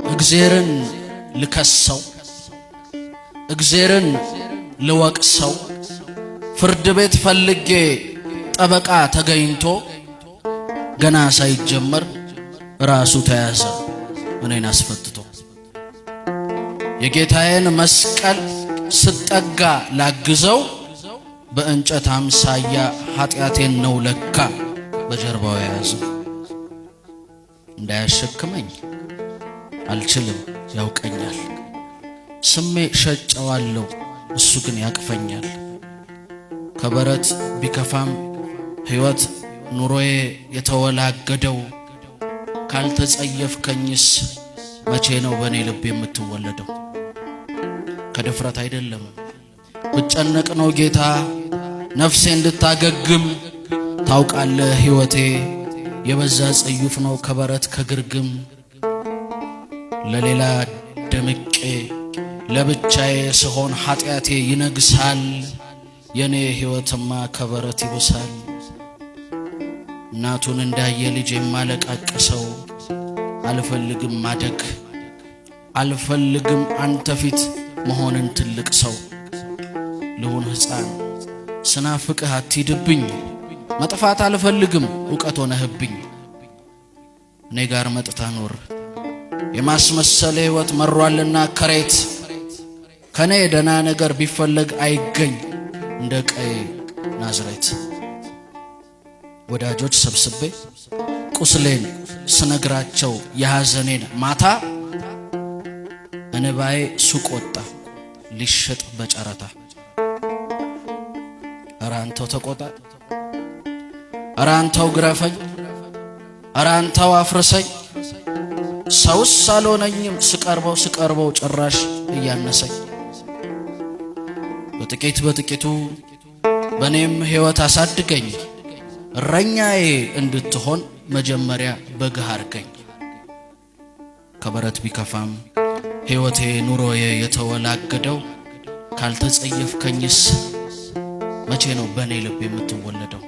እግዜርን ልከሰው እግዜርን ልወቅሰው ፍርድ ቤት ፈልጌ ጠበቃ ተገኝቶ ገና ሳይጀመር ራሱ ተያዘ እኔን አስፈትቶ የጌታዬን መስቀል ስጠጋ ላግዘው በእንጨት አምሳያ ኃጢአቴን ነው ለካ በጀርባው ያዘው እንዳያሸክመኝ አልችልም ያውቀኛል ስሜ ሸጨዋለሁ እሱ ግን ያቅፈኛል ከበረት ቢከፋም ሕይወት ኑሮዬ የተወላገደው ካልተጸየፍከኝስ መቼ ነው በኔ ልብ የምትወለደው ከድፍረት አይደለም ብጨነቅ ነው ጌታ ነፍሴ እንድታገግም ታውቃለህ ሕይወቴ የበዛ ጽዩፍ ነው ከበረት ከግርግም ለሌላ ደምቄ ለብቻዬ ስሆን ኃጢአቴ ይነግሳል የኔ ሕይወትማ ከበረት ይብሳል እናቱን እንዳየ ልጅ የማለቃቅሰው አልፈልግም ማደግ አልፈልግም አንተ ፊት መሆንን ትልቅ ሰው ልሁን ሕፃን ስናፍቅህ አትሂድብኝ መጥፋት አልፈልግም ዕውቀት ሆነህብኝ እኔ ጋር መጥታ ኖር የማስመሰለ ሕይወት መሯልና ከሬት ከኔ ደና ነገር ቢፈለግ አይገኝ እንደ ቀይ ናዝሬት ወዳጆች ሰብስቤ ቁስሌን ስነግራቸው የሐዘኔን ማታ እንባዬ ሱቅ ወጣ ሊሸጥ በጨረታ አራንተው ተቆጣ አራንተው ግረፈኝ አራንተው አፍርሰኝ ሰውስ ሳልሆነኝም ስቀርበው ጭራሽ እያነሰኝ በጥቂቱ በኔም ሕይወት አሳድገኝ እረኛዬ እንድትሆን መጀመሪያ በግህ አርገኝ ከበረት ቢከፋም ሕይወቴ ኑሮዬ የተወላገደው ካልተጸየፍከኝስ መቼ ነው በኔ ልብ የምትወለደው